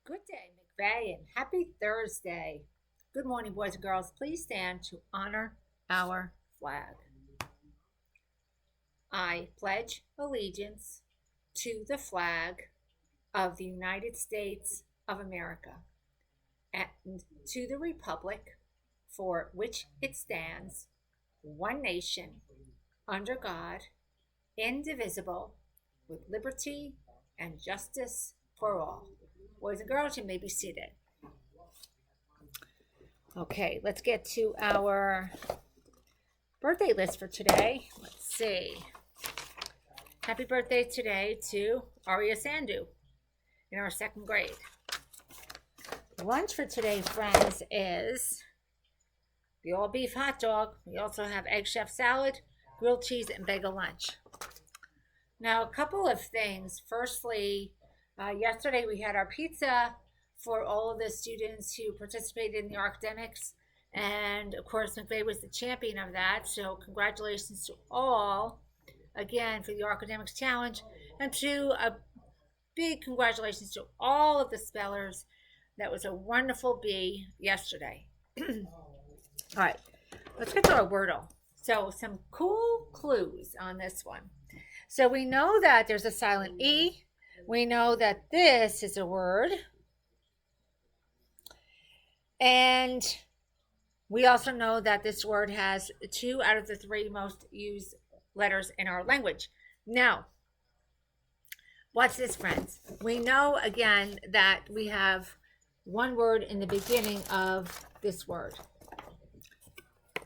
Good day, McVeigh, and happy Thursday. Good morning, boys and girls. Please stand to honor our flag. I pledge allegiance to the flag of the United States of America and to the republic for which it stands, one nation, under God, indivisible, with liberty and justice for all. Boys and girls, you may be seated. Okay, let's get to our birthday list for today. Let's see. Happy birthday today to Arya Sandu in our second grade. Lunch for today, friends, is the all beef hot dog. We also have egg chef salad, grilled cheese, and bagel lunch. Now, a couple of things. Firstly, yesterday we had our pizza for all of the students who participated in the academics. And of course, McVeigh was the champion of that. So congratulations to all, again, for the academics challenge. And to a big congratulations to all of the spellers. That was a wonderful B yesterday. All right, let's get to our Wordle. So some cool clues on this one. So we know that there's a silent E. We know that this is a word. And we also know that this word has 2 out of the 3 most used letters in our language. Now, what's this, friends? We know, again, that we have one word in the beginning of this word.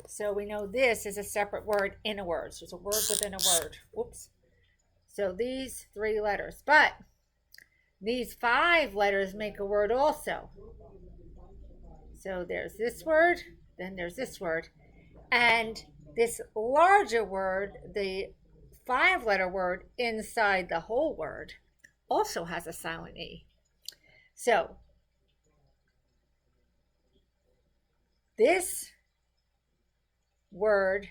So we know this is a separate word in a word. So it's a word within a word. Whoops. So these 3 letters. But these 5 letters make a word also. So there's this word, then there's this word. And this larger word, the 5-letter word inside the whole word, also has a silent E. So this word,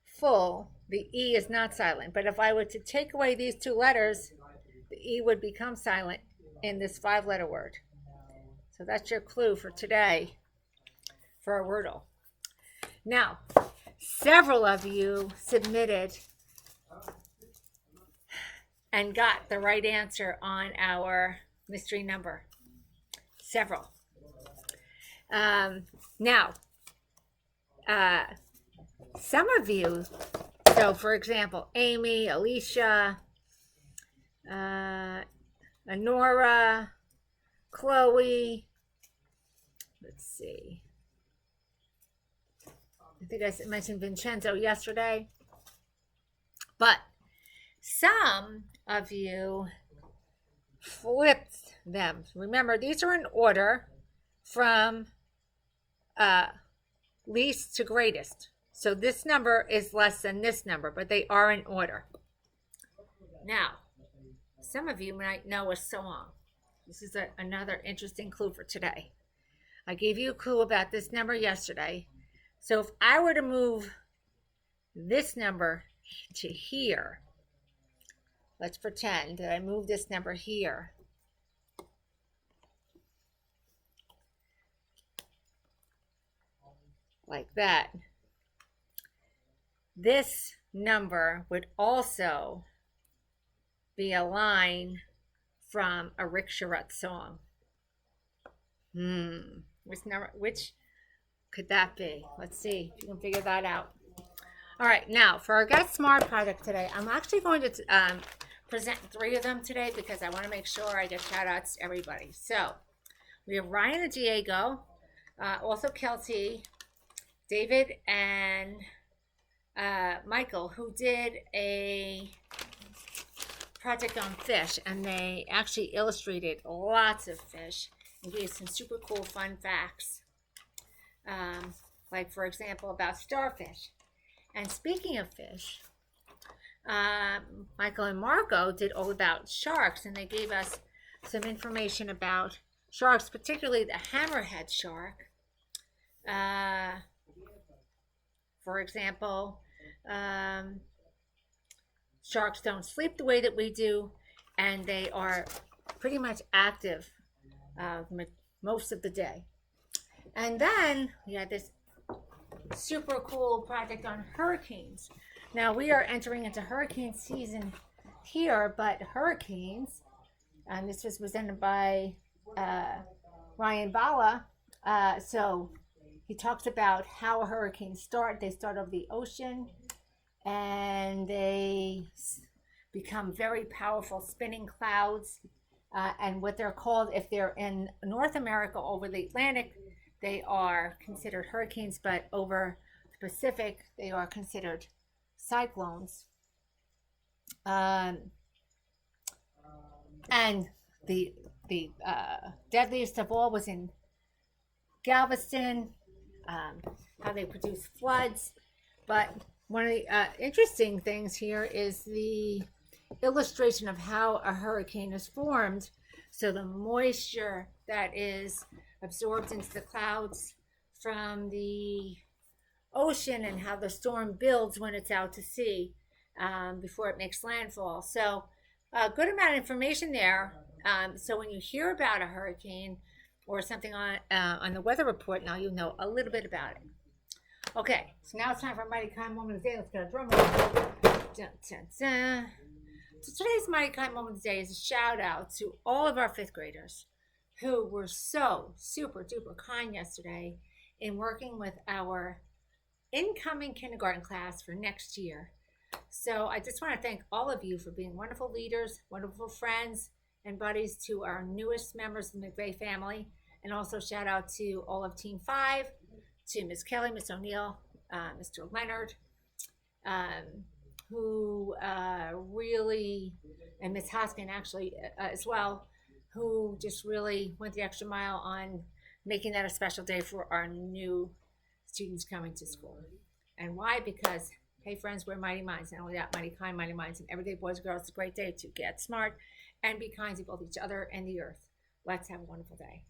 full, the E is not silent. But if I were to take away these 2 letters, the E would become silent in this 5-letter word. So that's your clue for today for our Wordle. Now, several of you submitted and got the right answer on our mystery number. Several. Now, some of you, so for example, Amy, Alicia, Honora, Chloe, let's see. I think I mentioned Vincenzo yesterday. But some of you flipped them. Remember, these are in order from least to greatest. So this number is less than this number, but they are in order. Now, some of you might know a song. This is another interesting clue for today. I gave you a clue about this number yesterday. So if I were to move this number to here, let's pretend that I move this number here. Like that. This number would also be a line from a Rick Charette song. Which could that be? Let's see if you can figure that out. All right, now for our Get Smart project today, I'm actually going to present 3 of them today because I want to make sure I get shout outs to everybody. So we have Ryan and Diego, also Kelsey, David, and Michael, who did a project on fish, and they actually illustrated lots of fish and gave some super cool fun facts, like for example about starfish. And speaking of fish, Michael and Marco did all about sharks, and they gave us some information about sharks, particularly the hammerhead shark. For example, sharks don't sleep the way that we do, and they are pretty much active most of the day. And then we had this super cool project on hurricanes. Now we are entering into hurricane season here, but hurricanes, and this was presented by Ryan Bala. So he talks about how a hurricane start. They start over the ocean, and they become very powerful spinning clouds. And what they're called, if they're in North America over the Atlantic, they are considered hurricanes, but over the Pacific, they are considered cyclones. And the deadliest of all was in Galveston, how they produce floods. But one of the interesting things here is the illustration of how a hurricane is formed. So the moisture that is absorbed into the clouds from the ocean and how the storm builds when it's out to sea before it makes landfall. So a good amount of information there. So when you hear about a hurricane or something on the weather report, now you know a little bit about it. Okay, so now it's time for Mighty Kind Moment of the Day. Let's get a drum roll. Dun, dun, dun. So today's Mighty Kind Moment of the Day is a shout out to all of our fifth graders who were so super duper kind yesterday in working with our incoming kindergarten class for next year. So I just want to thank all of you for being wonderful leaders, wonderful friends, and buddies to our newest members of the McVeigh family. And also shout out to all of Team 5, to Ms. Kelly, Ms. O'Neill, Mr. Leonard, who really, and Ms. Hoskin actually as well, who just really went the extra mile on making that a special day for our new students coming to school. And why? Because, hey friends, we're Mighty Minds. Not only that, Mighty Kind, Mighty Minds, and everyday boys and girls, it's a great day to get smart and be kind to both each other and the earth. Let's have a wonderful day.